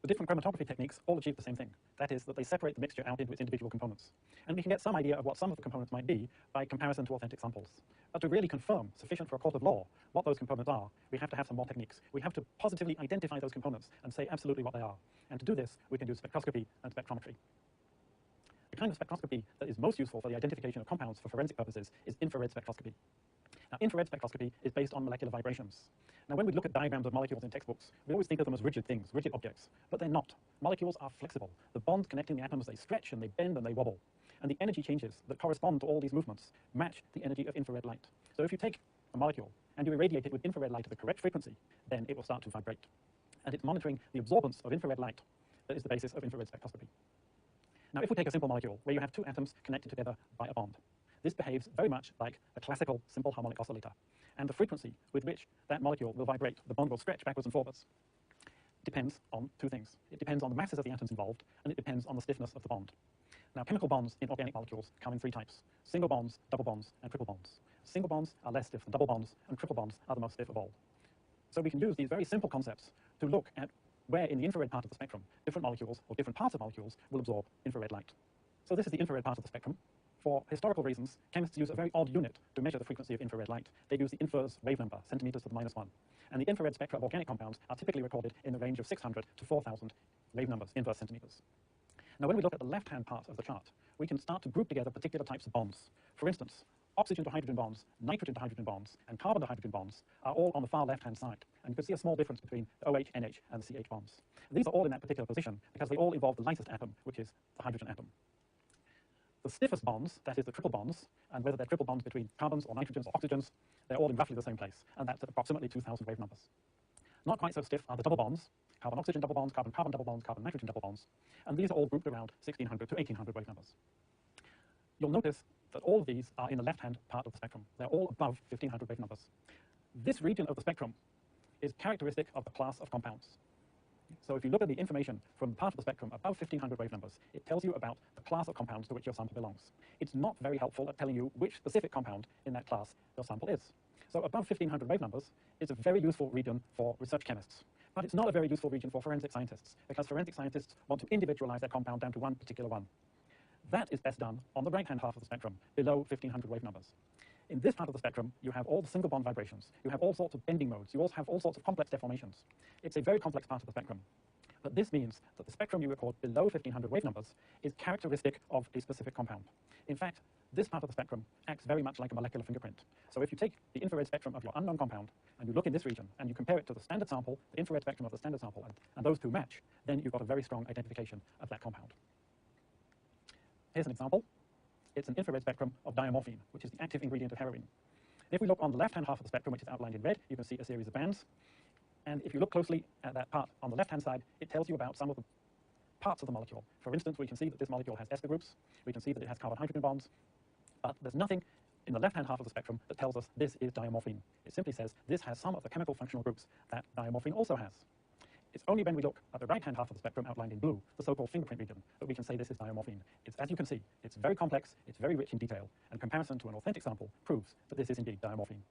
different chromatography techniques all achieve the same thing. That is, that they separate the mixture out into its individual components. And we can get some idea of what some of the components might be by comparison to authentic samples. But to really confirm, sufficient for a court of law, what those components are, we have to have some more techniques. We have to positively identify those components and say absolutely what they are. And to do this, we can do spectroscopy and spectrometry. The kind of spectroscopy that is most useful for the identification of compounds for forensic purposes is infrared spectroscopy. Now, infrared spectroscopy is based on molecular vibrations. Now, when we look at diagrams of molecules in textbooks, we always think of them as rigid things, rigid objects, but they're not. Molecules are flexible. The bonds connecting the atoms, they stretch and they bend and they wobble. And the energy changes that correspond to all these movements match the energy of infrared light. So if you take a molecule and you irradiate it with infrared light at the correct frequency, then it will start to vibrate. And it's monitoring the absorbance of infrared light that is the basis of infrared spectroscopy. Now, if we take a simple molecule where you have two atoms connected together by a bond, this behaves very much like a classical simple harmonic oscillator. And the frequency with which that molecule will vibrate, the bond will stretch backwards and forwards, depends on two things. It depends on the masses of the atoms involved, and it depends on the stiffness of the bond. Now, chemical bonds in organic molecules come in three types: single bonds, double bonds, and triple bonds. Single bonds are less stiff than double bonds, and triple bonds are the most stiff of all. So we can use these very simple concepts to look at where in the infrared part of the spectrum different molecules or different parts of molecules will absorb infrared light. So this is the infrared part of the spectrum. For historical reasons, chemists use a very odd unit to measure the frequency of infrared light. They use the inverse wave number, centimeters to the -1. And the infrared spectra of organic compounds are typically recorded in the range of 600 to 4,000 wave numbers, inverse centimeters. Now, when we look at the left-hand part of the chart, we can start to group together particular types of bonds. For instance, oxygen to hydrogen bonds, nitrogen to hydrogen bonds, and carbon to hydrogen bonds are all on the far left-hand side. And you can see a small difference between the OH, NH, and the CH bonds. These are all in that particular position because they all involve the lightest atom, which is the hydrogen atom. The stiffest bonds, that is the triple bonds, and whether they're triple bonds between carbons or nitrogens or oxygens, they're all in roughly the same place, and that's at approximately 2,000 wave numbers. Not quite so stiff are the double bonds, carbon-oxygen double bonds, carbon-carbon double bonds, carbon-nitrogen double bonds, and these are all grouped around 1,600 to 1,800 wave numbers. You'll notice that all of these are in the left-hand part of the spectrum. They're all above 1,500 wave numbers. This region of the spectrum is characteristic of the class of compounds. So if you look at the information from the part of the spectrum above 1,500 wave numbers, it tells you about the class of compounds to which your sample belongs. It's not very helpful at telling you which specific compound in that class your sample is. So above 1,500 wave numbers is a very useful region for research chemists. But it's not a very useful region for forensic scientists, because forensic scientists want to individualize their compound down to one particular one. That is best done on the right-hand half of the spectrum, below 1,500 wave numbers. In this part of the spectrum, you have all the single bond vibrations. You have all sorts of bending modes. You also have all sorts of complex deformations. It's a very complex part of the spectrum. But this means that the spectrum you record below 1,500 wave numbers is characteristic of a specific compound. In fact, this part of the spectrum acts very much like a molecular fingerprint. So if you take the infrared spectrum of your unknown compound and you look in this region and you compare it to the standard sample, the infrared spectrum of the standard sample, and those two match, then you've got a very strong identification of that compound. Here's an example. It's an infrared spectrum of diamorphine, which is the active ingredient of heroin. If we look on the left-hand half of the spectrum, which is outlined in red, you can see a series of bands. And if you look closely at that part on the left-hand side, it tells you about some of the parts of the molecule. For instance, we can see that this molecule has ester groups. We can see that it has carbon-hydrogen bonds. But there's nothing in the left-hand half of the spectrum that tells us this is diamorphine. It simply says this has some of the chemical functional groups that diamorphine also has. It's only when we look at the right-hand half of the spectrum outlined in blue, the so-called fingerprint region, that we can say this is diamorphine. As you can see, it's very complex, it's very rich in detail, and comparison to an authentic sample proves that this is indeed diamorphine.